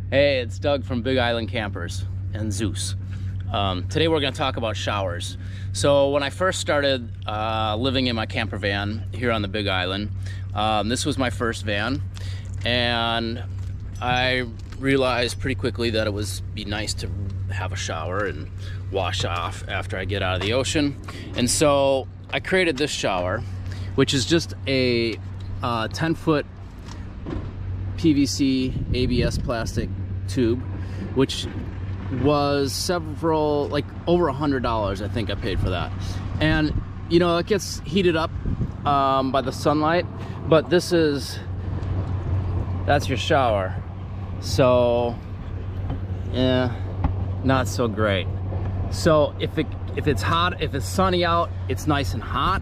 Hey, it's Doug from Big Island Campers and Zeus. Today we're going to talk about showers. So when I first started living in my camper van here on the Big Island, this was my first van, and I realized pretty quickly that it would be nice to have a shower and wash off after I get out of the ocean. And so I created this shower, which is just a 10-foot PVC ABS plastic tube, which was over $100. I think I paid for that. And you know, it gets heated up by the sunlight, but that's your shower. So yeah, not so great. So if it's hot, if it's sunny out, it's nice and hot.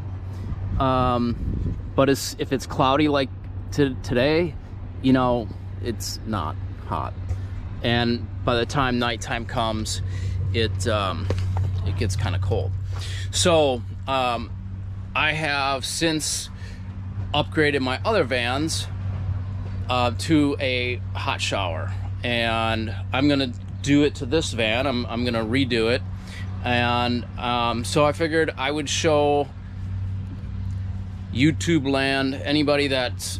But if it's cloudy like today, you know, it's not hot. And by the time nighttime comes, it gets kind of cold. So I have since upgraded my other vans to a hot shower, and I'm gonna do it to this van. I'm gonna redo it, and so I figured I would show YouTube land, anybody that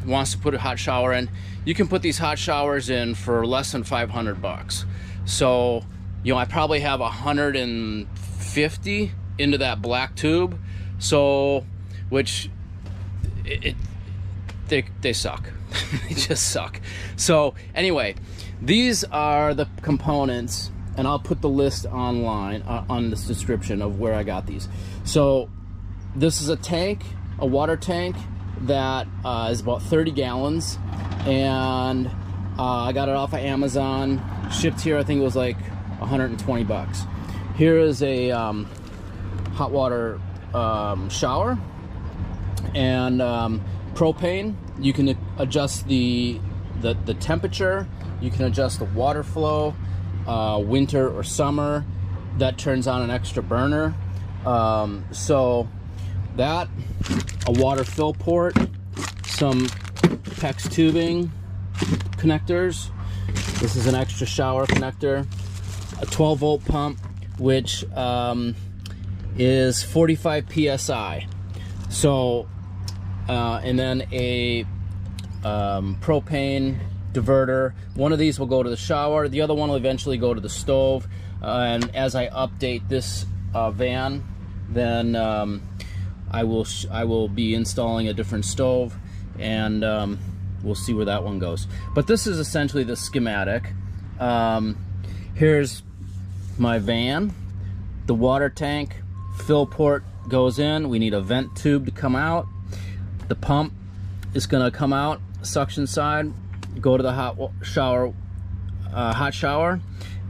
wants to put a hot shower in. You can put these hot showers in for less than 500 bucks. So, you know, I probably have 150 into that black tube. So, which they suck. They just suck. So anyway, these are the components, and I'll put the list online on this description of where I got these. So this is a tank, a water tank that is about 30 gallons, and I got it off of Amazon, shipped here. I think it was like 120 bucks. Here is a hot water shower, and propane. You can adjust the temperature, you can adjust the water flow, winter or summer. That turns on an extra burner. So that, a water fill port, some PEX tubing connectors. This is an extra shower connector, a 12-volt pump, which is 45 psi. So and then a propane diverter. One of these will go to the shower, the other one will eventually go to the stove. And as I update this van, then I will be installing a different stove, and we'll see where that one goes. But this is essentially the schematic. Here's my van. The water tank fill port goes in. We need a vent tube to come out. The pump is going to come out, suction side, go to the hot shower,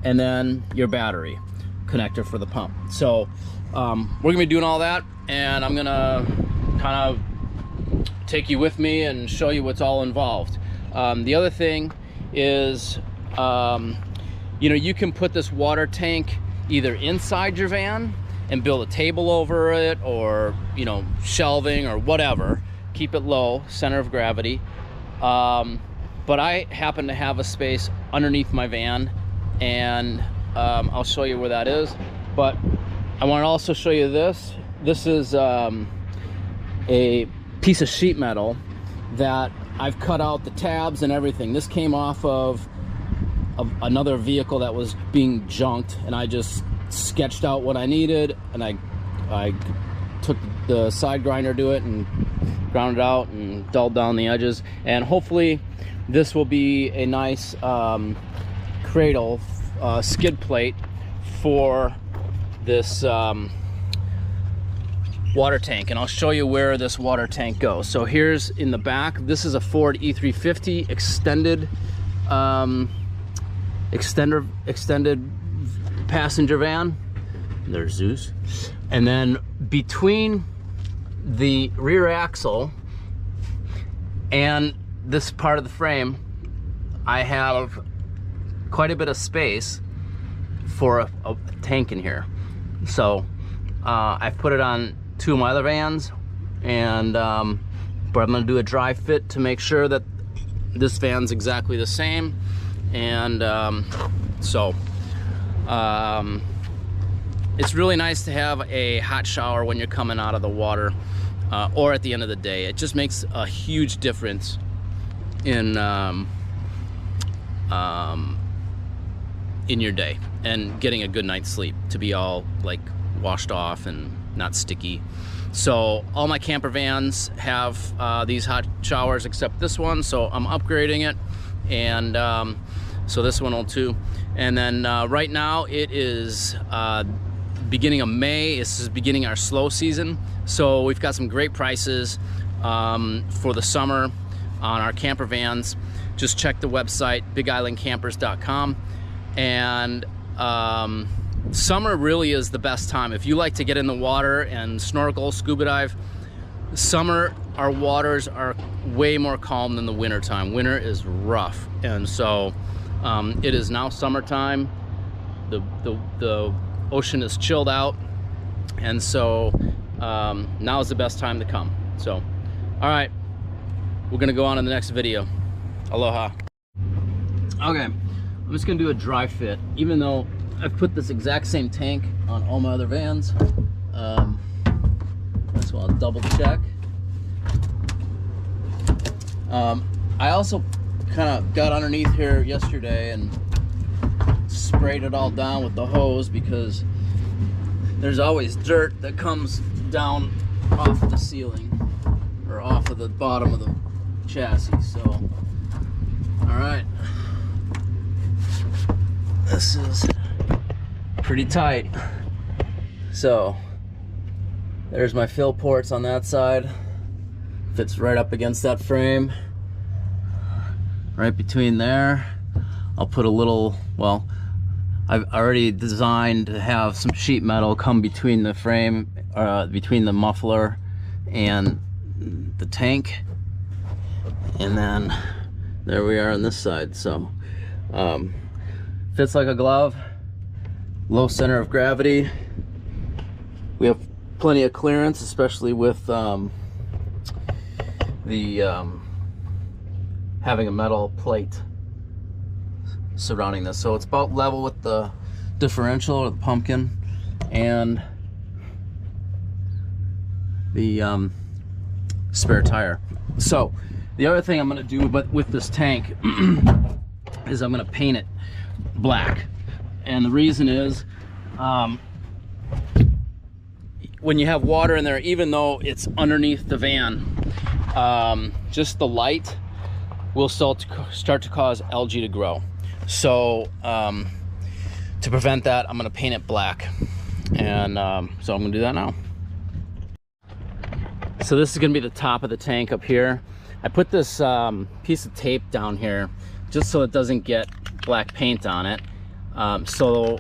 and then your battery connector for the pump. So we're gonna be doing all that, and I'm gonna kind of take you with me and show you what's all involved. The other thing is, you know, you can put this water tank either inside your van and build a table over it, or, you know, shelving or whatever. Keep it low, center of gravity. But I happen to have a space underneath my van, and I'll show you where that is. But I want to also show you this. This is a piece of sheet metal that I've cut out the tabs and everything. This came off of another vehicle that was being junked, and I just sketched out what I needed, and I took the side grinder to it and ground it out and dulled down the edges. And hopefully this will be a nice cradle, skid plate for this water tank, and I'll show you where this water tank goes. So here's in the back. This is a Ford E350 extended passenger van. There's Zeus. And then between the rear axle and this part of the frame, I have quite a bit of space for a tank in here. So I've put it on two of my other vans, and but I'm gonna do a dry fit to make sure that this van's exactly the same. And it's really nice to have a hot shower when you're coming out of the water, or at the end of the day. It just makes a huge difference in your day and getting a good night's sleep, to be all like washed off and not sticky. So all my camper vans have these hot showers except this one, so I'm upgrading it, and so this one will too. And then right now it is beginning of May. This is beginning our slow season, so we've got some great prices for the summer on our camper vans. Just check the website bigislandcampers.com. And summer really is the best time if you like to get in the water and snorkel, scuba dive. Summer, our waters are way more calm than the winter time. Winter is rough, and so it is now summertime. The ocean is chilled out, and so now is the best time to come. So all right, we're gonna go on to the next video. Aloha. Okay, I'm just gonna do a dry fit, even though I've put this exact same tank on all my other vans. That's why I'll double check. I also kind of got underneath here yesterday and sprayed it all down with the hose, because there's always dirt that comes down off the ceiling or off of the bottom of the chassis. So all right, this is pretty tight. So there's my fill ports on that side. Fits right up against that frame. Right between there, I'll put a little, well, I've already designed to have some sheet metal come between the frame, between the muffler and the tank. And then there we are on this side. So fits like a glove. Low center of gravity. We have plenty of clearance, especially with having a metal plate surrounding this. So it's about level with the differential or the pumpkin and the spare tire. So the other thing I'm going to do with this tank is I'm going to paint it black. And the reason is when you have water in there, even though it's underneath the van, just the light will start to cause algae to grow. So to prevent that, I'm going to paint it black. And so I'm going to do that now. So this is going to be the top of the tank up here. I put this piece of tape down here just so it doesn't get black paint on it. So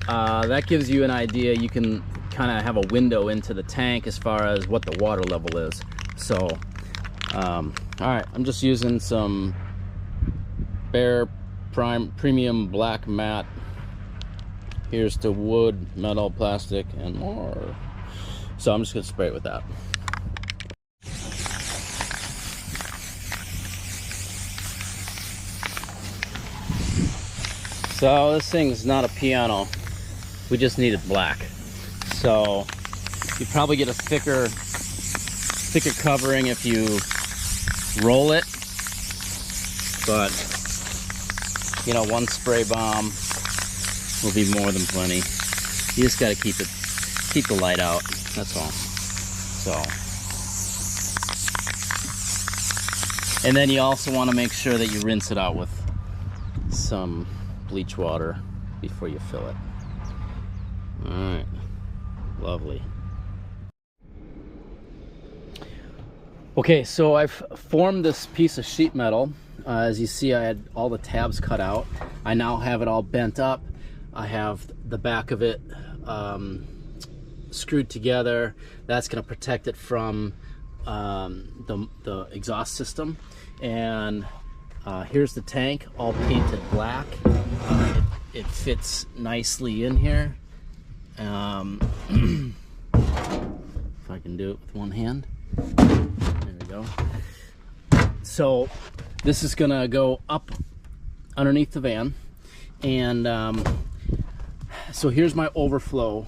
that gives you an idea. You can kind of have a window into the tank as far as what the water level is. So all right, I'm just using some Behr Premium Black Matte. Here's to wood, metal, plastic, and more. So I'm just gonna spray it with that. So this thing's not a piano. We just need it black. So you probably get a thicker covering if you roll it, but you know, one spray bomb will be more than plenty. You just got to keep the light out. That's all. So, and then you also want to make sure that you rinse it out with some bleach water before you fill it. All right, lovely. Okay, so I've formed this piece of sheet metal. As you see, I had all the tabs cut out. I now have it all bent up. I have the back of it screwed together. That's going to protect it from the exhaust system. And here's the tank, all painted black. It fits nicely in here. If I can do it with one hand. There we go. So this is gonna go up underneath the van. And so here's my overflow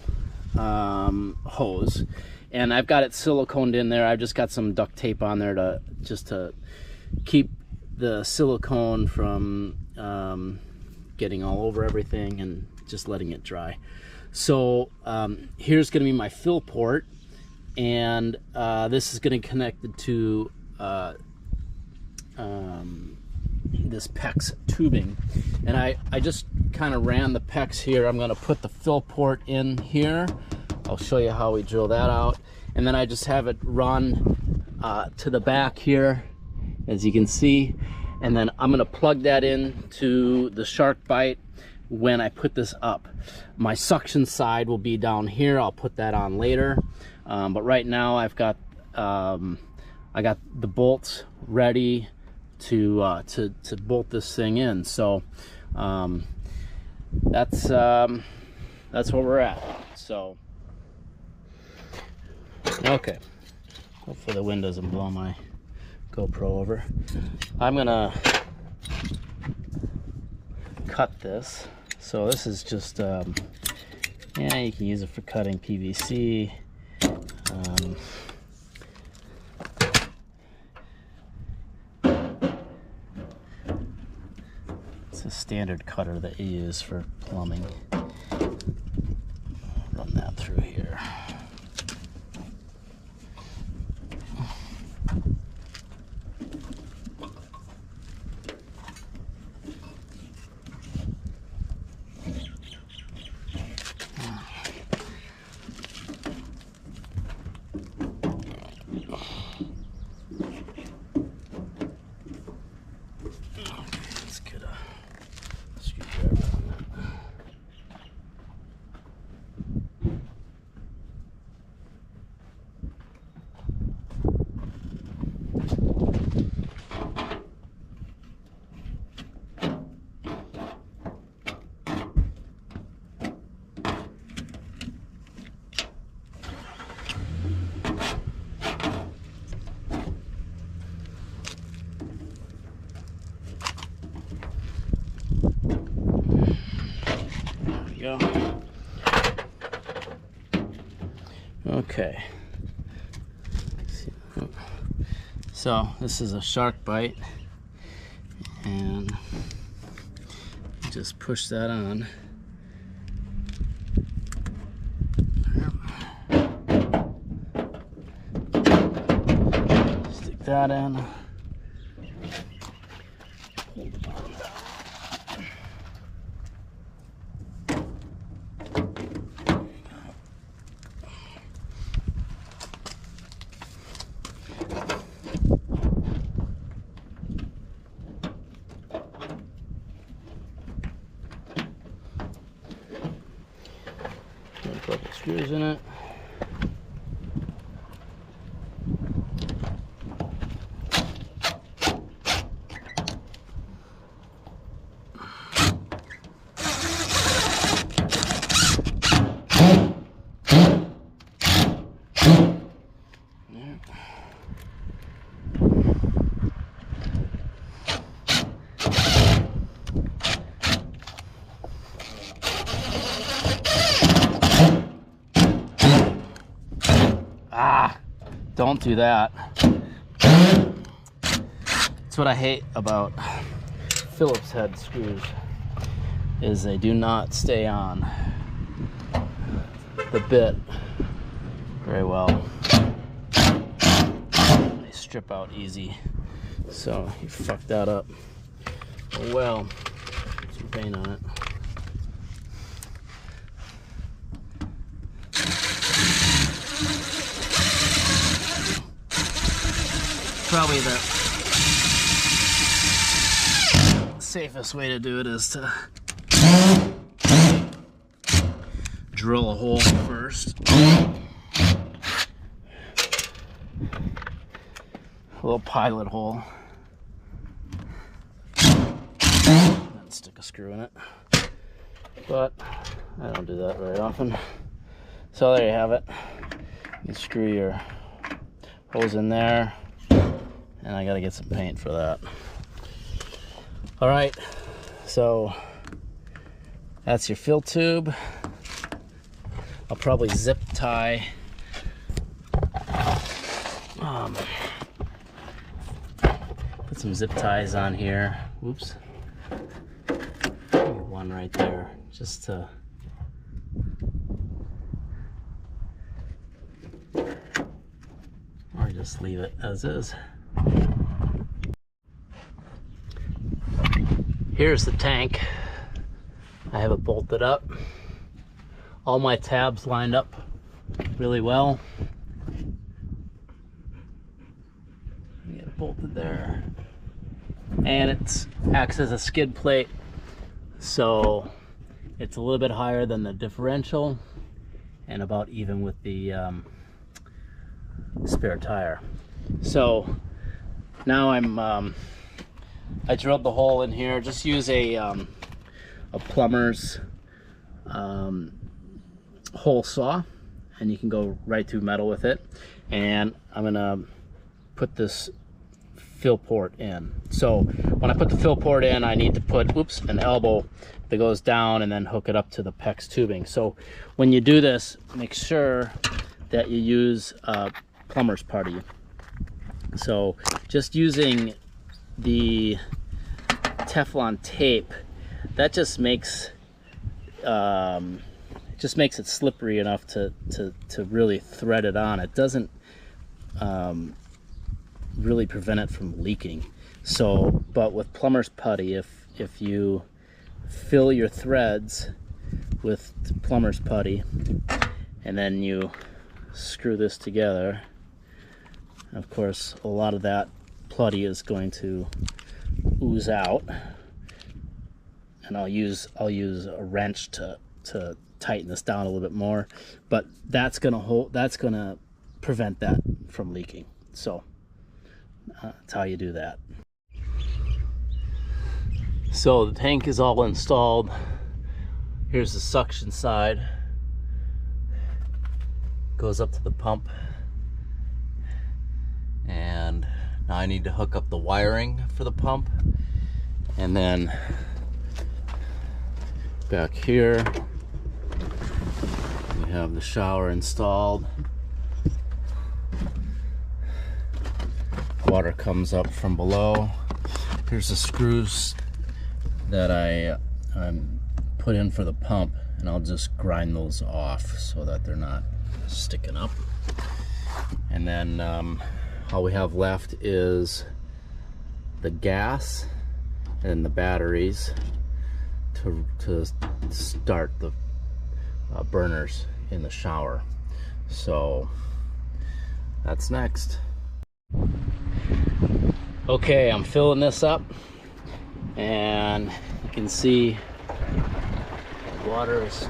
hose, and I've got it siliconed in there. I've just got some duct tape on there to keep the silicone from getting all over everything, and just letting it dry. So here's going to be my fill port, and this is going to connect it to this PEX tubing, and I just kind of ran the PEX here. I'm going to put the fill port in here. I'll show you how we drill that out, and then I just have it run to the back here, as you can see, and then I'm going to plug that in to the SharkBite when I put this up. My suction side will be down here. I'll put that on later, but right now I've got I got the bolts ready to bolt this thing in. So that's where we're at. So okay, hopefully the wind doesn't blow my GoPro over. I'm gonna cut this. So this is just yeah, you can use it for cutting PVC. It's a standard cutter that you use for plumbing. Run that through here. Go. Okay. So this is a SharkBite, and just push that on. Stick that in. A couple screws in it. Don't do that. That's what I hate about Phillips head screws, is they do not stay on the bit very well. They strip out easy, so you fuck that up. Well, put some paint on it. Probably the safest way to do it is to drill a hole first. A little pilot hole. And stick a screw in it. But I don't do that very often. So there you have it. You screw your hose in there. And I gotta get some paint for that. All right, So that's your fill tube. I'll probably zip tie put some zip ties on here. Whoops. One right there, just to or just leave it as is. Here's the tank. I have it bolted up. All my tabs lined up really well. Get it bolted there. And it acts as a skid plate, so it's a little bit higher than the differential and about even with the spare tire. So now I drilled the hole in here. Just use a plumber's hole saw, and you can go right through metal with it. And I'm gonna put this fill port in. So when I put the fill port in, I need to put an elbow that goes down and then hook it up to the PEX tubing. So when you do this, make sure that you use plumber's putty. So just using the Teflon tape, that just makes it slippery enough to really thread it on. It doesn't really prevent it from leaking. So, but with plumber's putty, if you fill your threads with plumber's putty and then you screw this together, of course a lot of that putty is going to ooze out, and I'll use a wrench to tighten this down a little bit more, but that's gonna prevent that from leaking. So that's how you do that. So the tank is all installed. Here's the suction side. Goes up to the pump. And now I need to hook up the wiring for the pump. And then back here, we have the shower installed. Water comes up from below. Here's the screws that I put in for the pump, and I'll just grind those off so that they're not sticking up. And then all we have left is the gas and the batteries to start the burners in the shower. So that's next. Okay, I'm filling this up, and you can see water is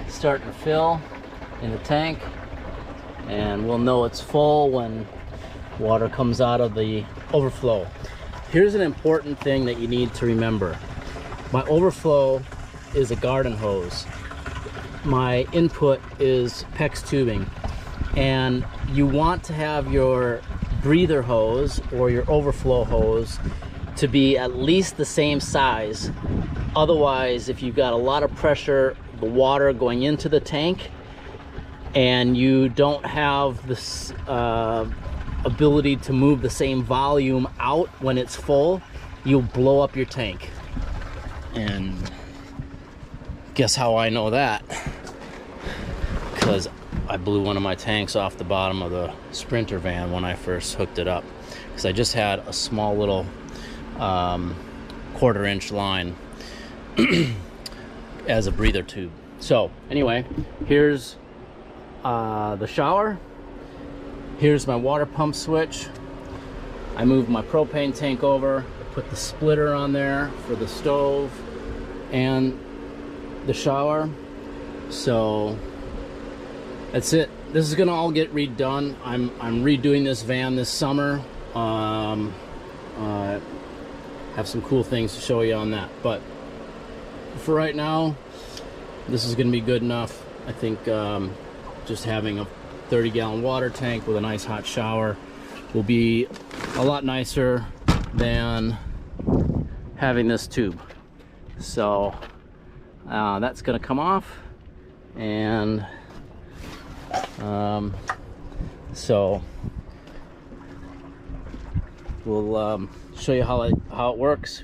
starting to fill in the tank, and we'll know it's full when water comes out of the overflow. Here's an important thing that you need to remember. My overflow is a garden hose. My input is PEX tubing, and you want to have your breather hose or your overflow hose to be at least the same size. Otherwise, if you've got a lot of pressure, the water going into the tank, and you don't have this ability to move the same volume out when it's full, you'll blow up your tank. And guess how I know that? Because I blew one of my tanks off the bottom of the Sprinter van when I first hooked it up, because I just had a small little 1/4 inch line as a breather tube. So anyway, here's the shower. Here's my water pump switch. I moved my propane tank over, put the splitter on there for the stove and the shower. So that's it. This is gonna all get redone. I'm redoing this van this summer. Have some cool things to show you on that, but for right now, this is gonna be good enough. I think just having a 30-gallon water tank with a nice hot shower will be a lot nicer than having this tube. So that's gonna come off, and so we'll show you how it works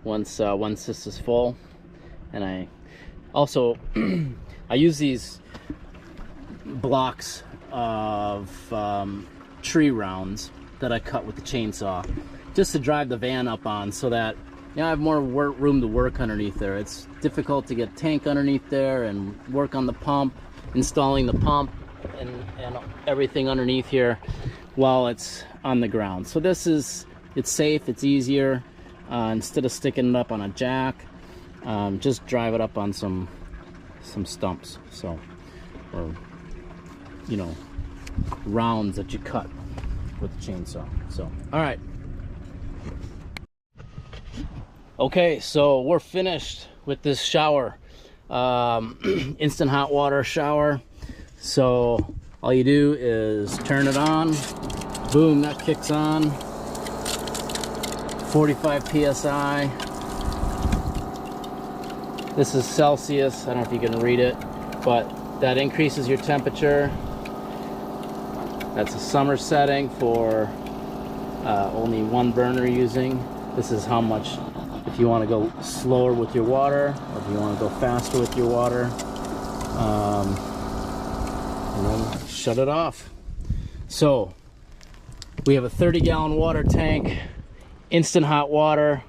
once this is full. And I also I use these blocks of tree rounds that I cut with the chainsaw just to drive the van up on, so that I have more room to work underneath there. It's difficult to get tank underneath there and work on the pump, installing the pump and everything underneath here while it's on the ground. So it's safe, it's easier. Instead of sticking it up on a jack, just drive it up on some stumps, so, or rounds that you cut with the chainsaw. So all right, okay, so we're finished with this shower, instant hot water shower. So all you do is turn it on, boom, that kicks on, 45 psi. This is Celsius, I don't know if you can read it, but that increases your temperature. That's a summer setting for only one burner using. This is how much, if you want to go slower with your water, or if you want to go faster with your water, and then shut it off. So we have a 30-gallon water tank, instant hot water,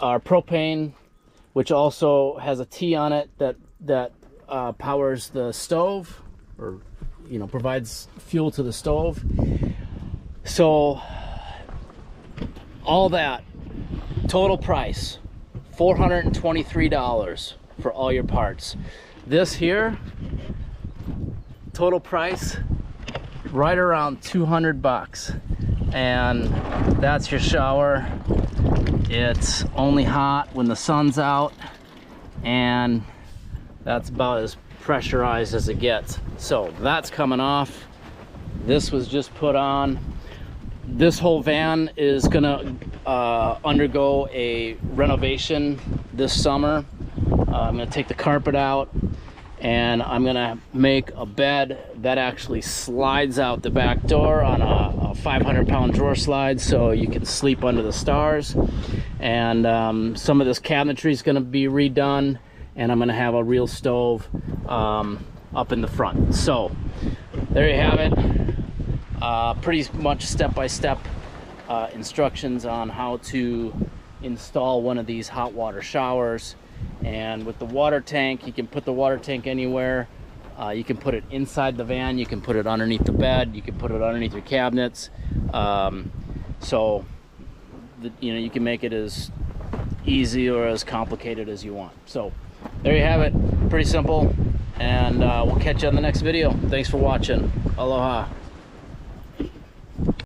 our propane, which also has a T on it that powers the stove, or provides fuel to the stove. So all that, total price $423 for all your parts. This here, total price right around 200 bucks, and that's your shower. It's only hot when the sun's out, and that's about as pressurized as it gets. So that's coming off. This was just put on. This whole van is gonna undergo a renovation this summer. I'm gonna take the carpet out, and I'm gonna make a bed that actually slides out the back door on a 500-pound drawer slide, so you can sleep under the stars. And some of this cabinetry is gonna be redone, and I'm gonna have a real stove up in the front. So there you have it. Pretty much step-by-step instructions on how to install one of these hot water showers. And with the water tank, you can put the water tank anywhere. You can put it inside the van, you can put it underneath the bed, you can put it underneath your cabinets. So you can make it as easy or as complicated as you want. So there you have it, pretty simple. And we'll catch you on the next video. Thanks for watching. Aloha.